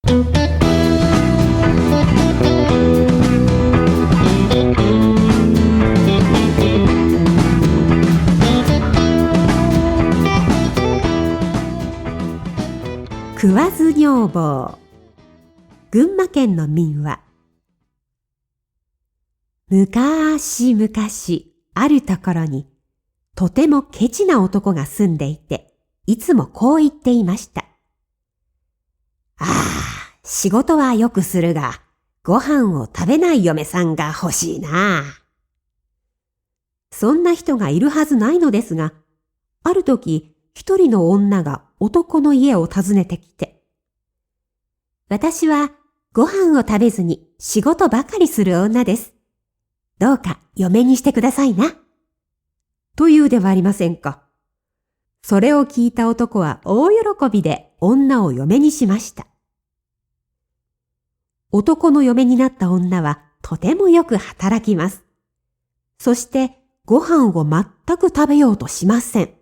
食わず女房。群馬県の民話。むかしむかしあるところにとてもケチな男が住んでいて、いつもこう言っていました。仕事はよくするが、ご飯を食べない嫁さんが欲しいな。そんな人がいるはずないのですが、ある時一人の女が男の家を訪ねてきて、私はご飯を食べずに仕事ばかりする女です。どうか嫁にしてくださいな。というではありませんか。それを聞いた男は大喜びで女を嫁にしました。男の嫁になった女はとてもよく働きます。そしてご飯を全く食べようとしません。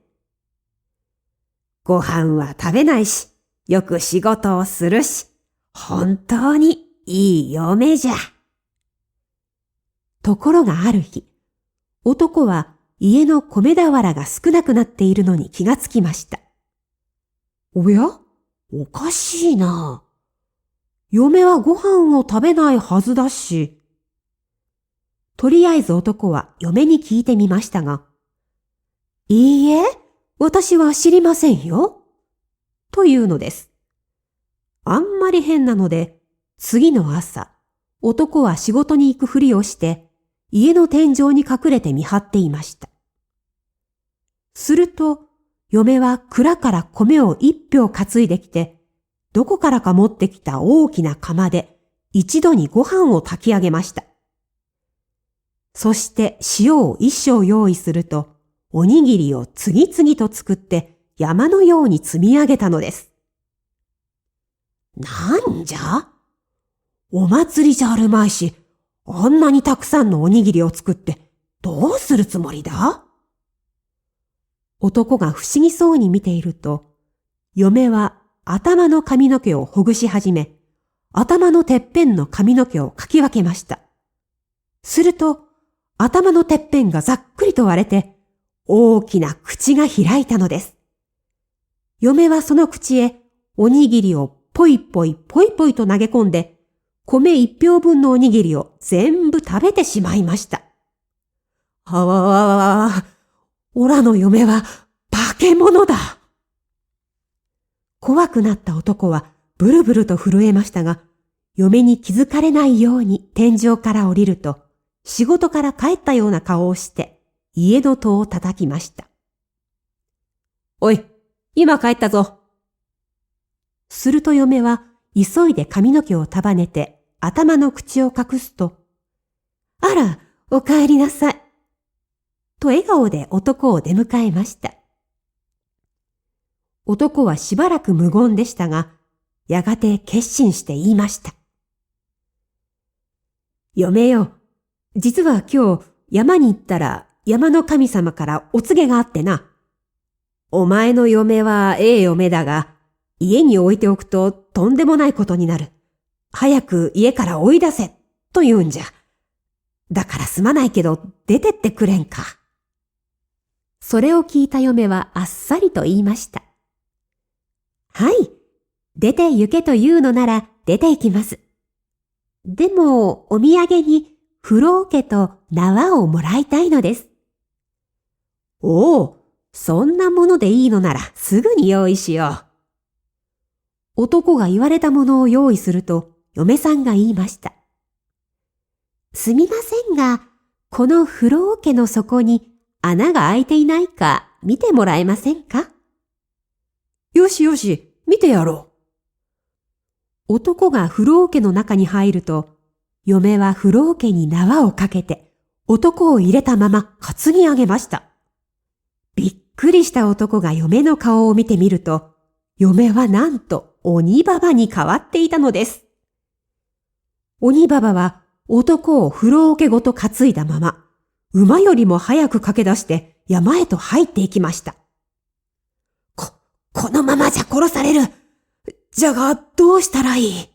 ご飯は食べないし、よく仕事をするし、本当にいい嫁じゃ。ところがある日、男は家の米俵が少なくなっているのに気がつきました。おや？おかしいな。嫁はご飯を食べないはずだし。とりあえず男は嫁に聞いてみましたが、いいえ、私は知りませんよ。というのです。あんまり変なので、次の朝、男は仕事に行くふりをして、家の天井に隠れて見張っていました。すると、嫁は蔵から米を一俵担いできて、どこからか持ってきた大きな釜で一度にご飯を炊き上げました。そして塩を一升用意すると、おにぎりを次々と作って山のように積み上げたのです。なんじゃ？お祭りじゃあるまいし、あんなにたくさんのおにぎりを作ってどうするつもりだ？男が不思議そうに見ていると、嫁は頭の髪の毛をほぐし始め、頭のてっぺんの髪の毛をかき分けました。すると、頭のてっぺんがざっくりと割れて、大きな口が開いたのです。嫁はその口へおにぎりをポイポイポイポイと投げ込んで、米一俵分のおにぎりを全部食べてしまいました。あわわわわ、おらの嫁は化け物だ。怖くなった男はブルブルと震えましたが、嫁に気づかれないように天井から降りると、仕事から帰ったような顔をして家の戸を叩きました。おい、今帰ったぞ。すると嫁は急いで髪の毛を束ねて頭の口を隠すと、あら、お帰りなさい。と笑顔で男を出迎えました。男はしばらく無言でしたが、やがて決心して言いました。嫁よ、実は今日山に行ったら山の神様からお告げがあってな。お前の嫁は嫁だが、家に置いておくととんでもないことになる。早く家から追い出せ、と言うんじゃ。だからすまないけど出てってくれんか。それを聞いた嫁はあっさりと言いました。はい、出て行けというのなら出て行きます。でもお土産に風呂桶と縄をもらいたいのです。おお、そんなものでいいのならすぐに用意しよう。男が言われたものを用意すると嫁さんが言いました。すみませんが、この風呂桶の底に穴が開いていないか見てもらえませんか？よしよし、見てやろう。男が風呂桶の中に入ると、嫁は風呂桶に縄をかけて、男を入れたまま担ぎ上げました。びっくりした男が嫁の顔を見てみると、嫁はなんと鬼ババに変わっていたのです。鬼ババは男を風呂桶ごと担いだまま、馬よりも早く駆け出して山へと入っていきました。このままじゃ殺される。じゃがどうしたらいい？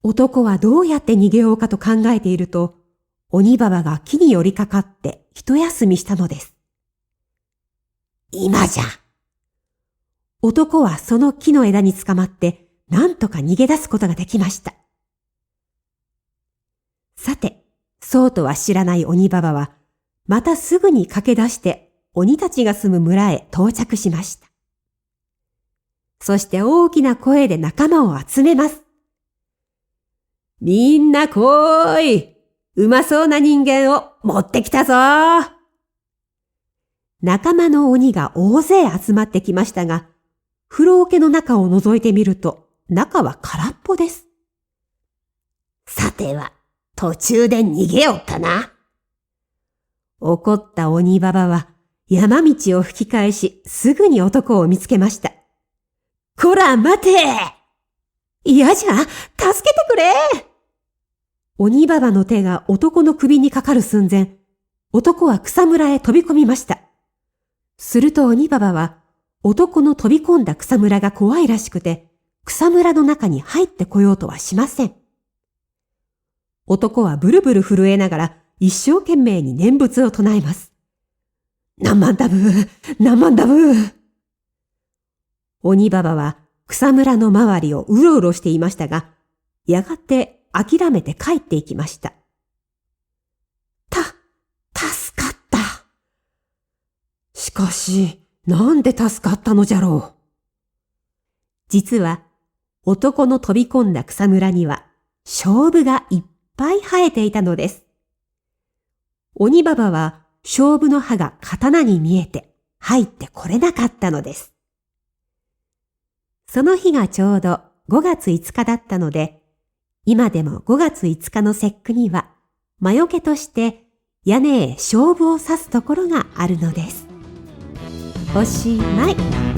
男はどうやって逃げようかと考えていると、鬼ババが木に寄りかかって一休みしたのです。今じゃ。男はその木の枝につかまって何とか逃げ出すことができました。さて、そうとは知らない鬼ババは、またすぐに駆け出して鬼たちが住む村へ到着しました。そして大きな声で仲間を集めます。みんな来い！うまそうな人間を持ってきたぞ！仲間の鬼が大勢集まってきましたが、風呂桶の中を覗いてみると、中は空っぽです。さては、途中で逃げよったな。怒った鬼ババは山道を吹き返し、すぐに男を見つけました。こら待て！嫌じゃ、助けてくれ！鬼ババの手が男の首にかかる寸前、男は草むらへ飛び込みました。すると鬼ババは、男の飛び込んだ草むらが怖いらしくて、草むらの中に入ってこようとはしません。男はブルブル震えながら一生懸命に念仏を唱えます。何万ダブー、何万ダブー。鬼ババは草むらの周りをうろうろしていましたが、やがて諦めて帰っていきました。助かった。しかし、なんで助かったのじゃろう。実は、男の飛び込んだ草むらには、菖蒲がいっぱい生えていたのです。鬼ババは、菖蒲の葉が刀に見えて、入ってこれなかったのです。その日がちょうど5月5日だったので、今でも5月5日の節句には、魔除けとして屋根へ菖蒲を刺すところがあるのです。おしまい。